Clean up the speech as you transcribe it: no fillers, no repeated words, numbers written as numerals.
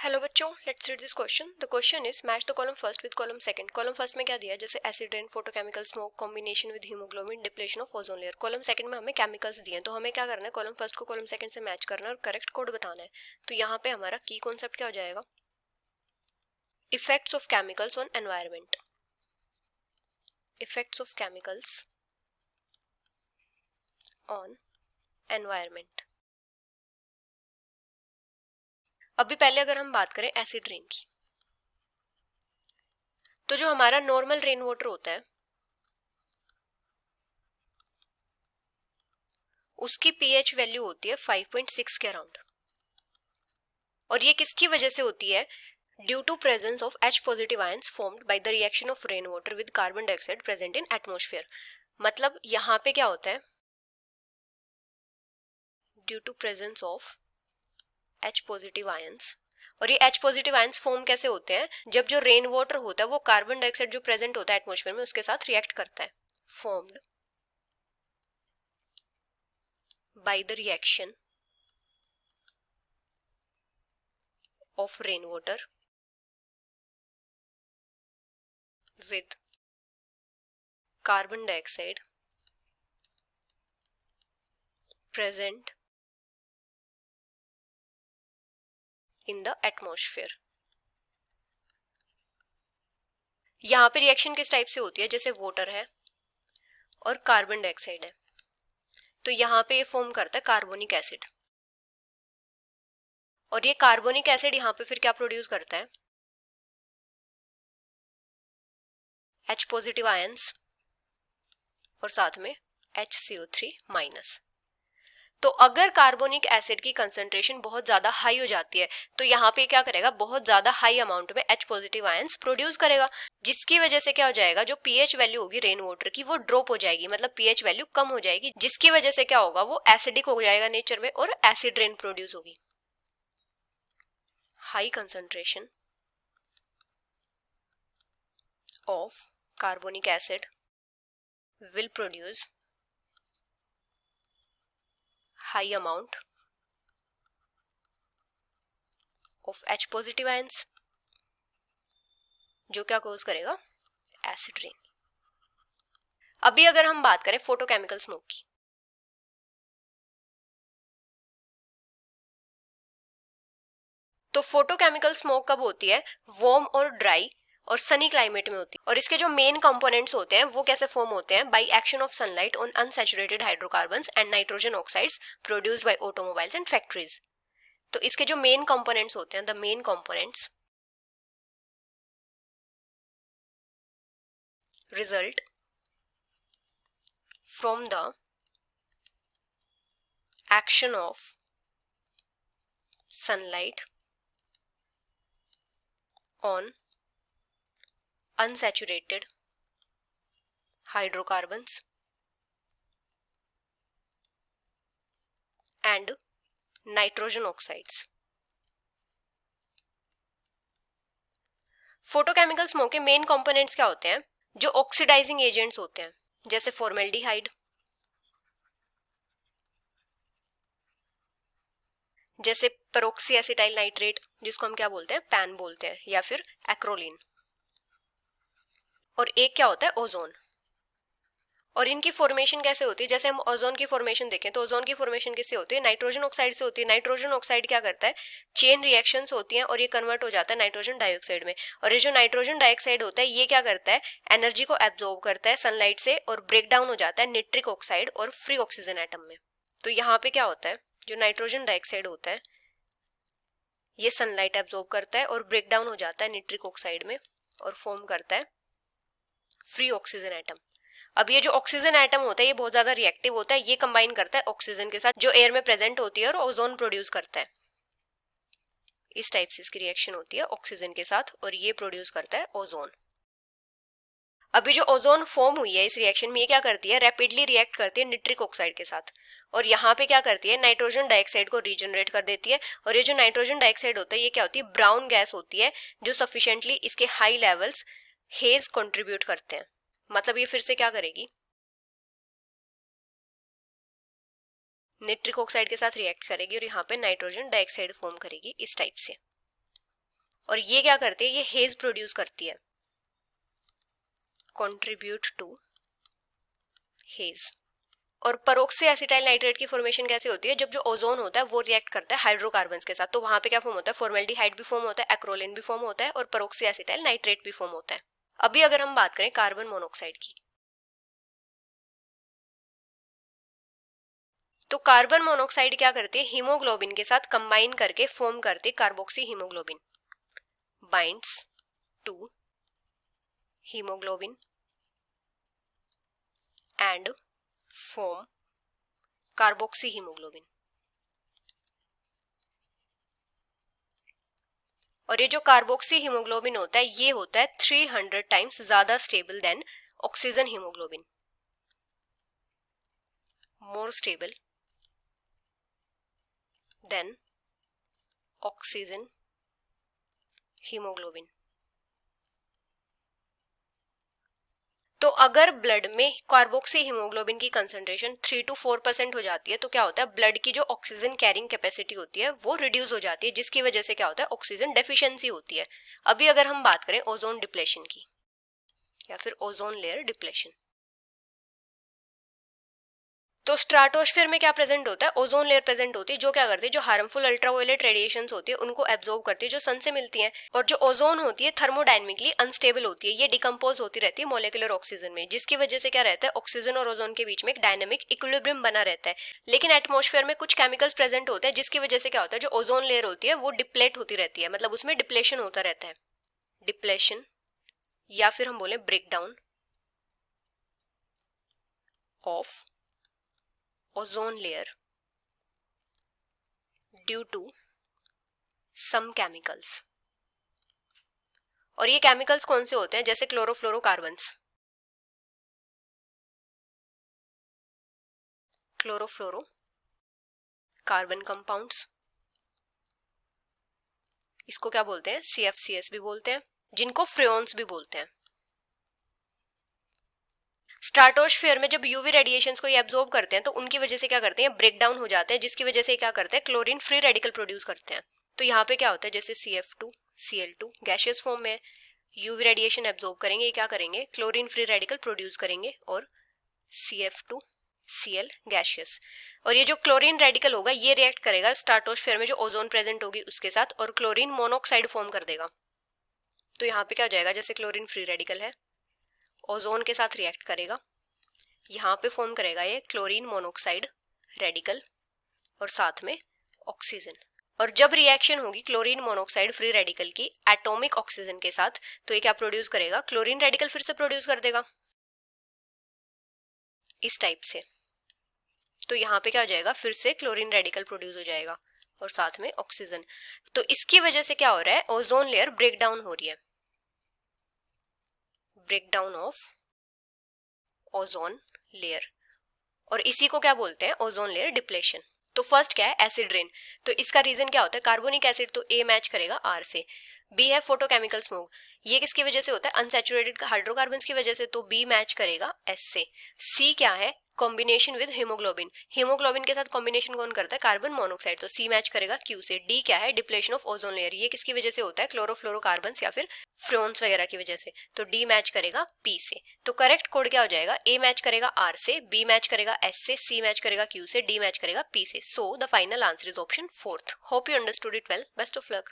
Hello बच्चों, let's read this question. The question is match the column first with column second. Column first में क्या दिया है, जैसे acid rain, photochemical smoke, combination with haemoglobin, depletion of ozone layer. Column second में हमें chemicals दिए हैं, तो हमें क्या करना है, कॉलम फर्स्ट को कॉलम सेकंड से मैच करना है और करेक्ट कोड बताना है। तो यहाँ पे हमारा की कॉन्सेप्ट क्या हो जाएगा, effects of chemicals on environment. Effects of chemicals on environment. अभी पहले अगर हम बात करें एसिड रेन की, तो जो हमारा नॉर्मल रेन वाटर होता है उसकी पीएच वैल्यू होती है 5.6 के अराउंड। और ये किसकी वजह से होती है, due to presence of H positive ions formed by the reaction of rain water with carbon dioxide present in atmosphere. मतलब यहाँ पे क्या होता है, due to presence of H positive ions. और ये H पॉजिटिव आयंस फॉर्म कैसे होते हैं, जब जो रेन वाटर होता है वो कार्बन डाइऑक्साइड जो प्रेजेंट होता है एटमॉस्फेयर में उसके साथ रिएक्ट करता है। Formed by the reaction of rain water with carbon dioxide present in the atmosphere. यहाँ पे रिएक्शन किस टाइप से होती है, जैसे वाटर है और कार्बन डाइऑक्साइड है, तो यहाँ पे ये फॉर्म करता है कार्बोनिक एसिड। और ये कार्बोनिक एसिड यहाँ पे फिर क्या प्रोड्यूस करता है, H पॉजिटिव आयंस और साथ में HCO3 माइनस। तो अगर कार्बोनिक एसिड की कंसंट्रेशन बहुत ज्यादा हाई हो जाती है तो यहाँ पे क्या करेगा, बहुत ज्यादा हाई अमाउंट में H पॉजिटिव आयंस प्रोड्यूस करेगा, जिसकी वजह से क्या हो जाएगा, जो पीएच वैल्यू होगी रेन वाटर की वो ड्रॉप हो जाएगी, मतलब पीएच वैल्यू कम हो जाएगी, जिसकी वजह से क्या होगा, वो एसिडिक हो जाएगा नेचर में और एसिड रेन प्रोड्यूस होगी। High concentration of carbonic acid will produce high amount of H positive ions, जो क्या कॉज करेगा, एसिड रेन। अभी अगर हम बात करें फोटोकेमिकल स्मोक की, तो फोटोकेमिकल स्मोक कब होती है, वार्म और ड्राई और सनी क्लाइमेट में होती है। और इसके जो मेन कंपोनेंट्स होते हैं वो कैसे फॉर्म होते हैं, by action of sunlight on unsaturated hydrocarbons and nitrogen oxides produced by automobiles and factories. तो इसके जो मेन कंपोनेंट्स होते हैं, the main components result from the action of sunlight on unsaturated hydrocarbons and nitrogen oxides। Photochemical smoke के main components क्या होते हैं, जो ऑक्सीडाइजिंग एजेंट्स होते हैं, जैसे फॉर्मेल्डिहाइड, जैसे पेरोक्सी एसिटाइल नाइट्रेट जिसको हम क्या बोलते हैं, पैन बोलते हैं, या फिर एक्रोलीन। और एक क्या होता है, ओजोन। और इनकी फॉर्मेशन कैसे होती है, जैसे हम ओजोन की फॉर्मेशन देखें तो ओजोन की फॉर्मेशन किससे होती है, नाइट्रोजन ऑक्साइड से होती है। नाइट्रोजन ऑक्साइड क्या करता है, चेन रिएक्शंस होती हैं और ये कन्वर्ट हो जाता है नाइट्रोजन डाइऑक्साइड में। और ये जो नाइट्रोजन डाइऑक्साइड होता है ये क्या करता है, एनर्जी को एब्जॉर्ब करता है सनलाइट से और ब्रेक डाउन हो जाता है निट्रिक ऑक्साइड और फ्री ऑक्सीजन एटम में। तो यहाँ पे क्या होता है, जो नाइट्रोजन डाइऑक्साइड होता है ये सनलाइट एब्जॉर्ब करता है और ब्रेक डाउन हो जाता है निट्रिक ऑक्साइड में और फॉर्म करता है फ्री ऑक्सीजन एटम। अब ये जो ऑक्सीजन एटम होता है ये बहुत ज्यादा रिएक्टिव होता है, ये कंबाइन करता है ऑक्सीजन के साथ जो एयर में प्रेजेंट होती है और ओजोन प्रोड्यूस करता है। इस टाइप से इसकी रिएक्शन होती है ऑक्सीजन के साथ और ये प्रोड्यूस करता है ओजोन। अभी जो ओजोन फॉर्म हुई है इस रिएक्शन में ये क्या करती है, रैपिडली रिएक्ट करती है निट्रिक ऑक्साइड के साथ और यहाँ पे क्या करती है, नाइट्रोजन डाइऑक्साइड को रीजनरेट कर देती है। और ये जो नाइट्रोजन डाइऑक्साइड होता है ये क्या होती है, ब्राउन गैस होती है जो सफिशिएंटली इसके हाई लेवल्स हेज कंट्रीब्यूट करते हैं। मतलब ये फिर से क्या करेगी, निट्रिक ऑक्साइड के साथ रिएक्ट करेगी और यहाँ पे नाइट्रोजन डाइऑक्साइड फॉर्म करेगी इस टाइप से। और ये क्या करती है, ये हेज प्रोड्यूस करती है, कंट्रीब्यूट टू हेज। और परोक्सी एसिटाइल नाइट्रेट की फॉर्मेशन कैसे होती है, जब जो ओजोन होता है वो रिएक्ट करता है हाइड्रोकार्बन्स के साथ, तो वहां पे क्या फॉर्म होता है, फॉर्मेल्डिहाइड भी फॉर्म होता है, एक्रोलिन भी फॉर्म होता है और परोक्सी एसिटाइल नाइट्रेट भी फॉर्म होता है। अभी अगर हम बात करें कार्बन मोनोऑक्साइड की, तो कार्बन मोनोऑक्साइड क्या करती है, हीमोग्लोबिन के साथ कंबाइन करके फॉर्म करती है carboxy haemoglobin, binds to haemoglobin and form carboxy haemoglobin. और ये जो कार्बोक्सी हीमोग्लोबिन होता है ये होता है 300 टाइम्स ज्यादा stable then oxygen haemoglobin, more stable then oxygen haemoglobin. तो अगर ब्लड में कार्बोक्सी हीमोग्लोबिन की कंसंट्रेशन 3 to 4% हो जाती है तो क्या होता है, ब्लड की जो ऑक्सीजन कैरिंग कैपेसिटी होती है वो रिड्यूस हो जाती है, जिसकी वजह से क्या होता है, ऑक्सीजन डेफिशिएंसी होती है। अभी अगर हम बात करें ओजोन डिप्लेशन की या फिर ओजोन लेयर डिप्लेशन, तो स्ट्राटोस्फीयर में क्या प्रेजेंट होता है, ओजोन लेयर प्रेजेंट होती है, जो क्या करती है, जो हार्मफुल अल्ट्रावायलेट रेडिएशंस होती है उनको एब्जॉर्ब करती है जो सन से मिलती हैं। और जो ओजोन होती है थर्मोडायनेमिकली अनस्टेबल होती है, ये डिकम्पोज होती रहती है मॉलिक्यूलर ऑक्सीजन में, जिसकी वजह से क्या रहता है, ऑक्सीजन और ओजोन के बीच में एक डायनेमिक इक्विलिब्रियम बना रहता है। लेकिन एटमॉस्फेयर में कुछ केमिकल्स प्रेजेंट होते हैं जिसकी वजह से क्या होता है, जो ओजोन लेयर होती है वो डिप्लेट होती रहती है, मतलब उसमें डिप्लेशन होता रहता है, डिप्लेशन या फिर हम बोले breakdown of ozone layer due to some chemicals. और ये केमिकल्स कौन से होते हैं, जैसे क्लोरोफ्लोरोकार्बन्स, क्लोरोफ्लोरो कार्बन कंपाउंड्स, इसको क्या बोलते हैं, CFCS भी बोलते हैं, जिनको फ्रेओन्स भी बोलते हैं। स्ट्राटोस्फीयर में जब यूवी रेडिएशंस को ये एब्जॉर्ब करते हैं तो उनकी वजह से क्या करते हैं, ब्रेक डाउन हो जाते हैं, जिसकी वजह से क्या करते हैं, क्लोरीन फ्री रेडिकल प्रोड्यूस करते हैं। तो यहाँ पे क्या होता है, जैसे CF2 Cl2 गैशियस फॉर्म में यूवी रेडिएशन एब्जॉर्ब करेंगे, ये क्या करेंगे, क्लोरीन फ्री रेडिकल प्रोड्यूस करेंगे और CF2 Cl गैशियस। और ये जो क्लोरीन रेडिकल होगा ये रिएक्ट करेगा स्ट्राटोस्फीयर में जो ओजोन प्रेजेंट होगी उसके साथ और क्लोरीन मोनोऑक्साइड फॉर्म कर देगा। तो यहाँ पे क्या हो जाएगा, जैसे क्लोरीन फ्री रेडिकल है, ओजोन के साथ रिएक्ट करेगा, यहाँ पे फॉर्म करेगा ये क्लोरीन मोनोऑक्साइड रेडिकल और साथ में ऑक्सीजन। और जब रिएक्शन होगी क्लोरीन मोनोऑक्साइड फ्री रेडिकल की एटॉमिक ऑक्सीजन के साथ तो ये क्या प्रोड्यूस करेगा, क्लोरीन रेडिकल फिर से प्रोड्यूस कर देगा इस टाइप से। तो यहाँ पे क्या हो जाएगा, फिर से क्लोरीन रेडिकल प्रोड्यूस हो जाएगा और साथ में ऑक्सीजन। तो इसकी वजह से क्या हो रहा है, ओजोन लेयर ब्रेक डाउन हो रही है, break down of ozone layer, और इसी को क्या बोलते हैं, ओजोन लेयर डिप्लेशन। तो फर्स्ट क्या है, एसिड रेन। तो इसका रीजन क्या होता है, कार्बोनिक एसिड तो A मैच करेगा R से, B है फोटोकेमिकल स्मोक, ये किसकी वजह से होता है, अनसैचुरेटेड हाइड्रोकार्बन्स की वजह से, तो B मैच करेगा S से। C क्या है, कॉम्बिनेशन विद हीमोग्लोबिन, हीमोग्लोबिन के साथ कॉम्बिनेशन कौन करता है, कार्बन मोनोऑक्साइड, तो C मैच करेगा Q से। D क्या है, डिप्लेशन ऑफ ओजोन लेयर, ये किसकी वजह से होता है, क्लोरोफ्लोरोकार्बन्स या फिर फ्रेओन्स वगैरह की वजह से, तो D मैच करेगा P से। तो करेक्ट कोड क्या हो जाएगा, A मैच करेगा R से, B मैच करेगा S से, C मैच करेगा Q से, D मैच करेगा P से। So the final answer is option 4th। Hope you understood it well, best of luck.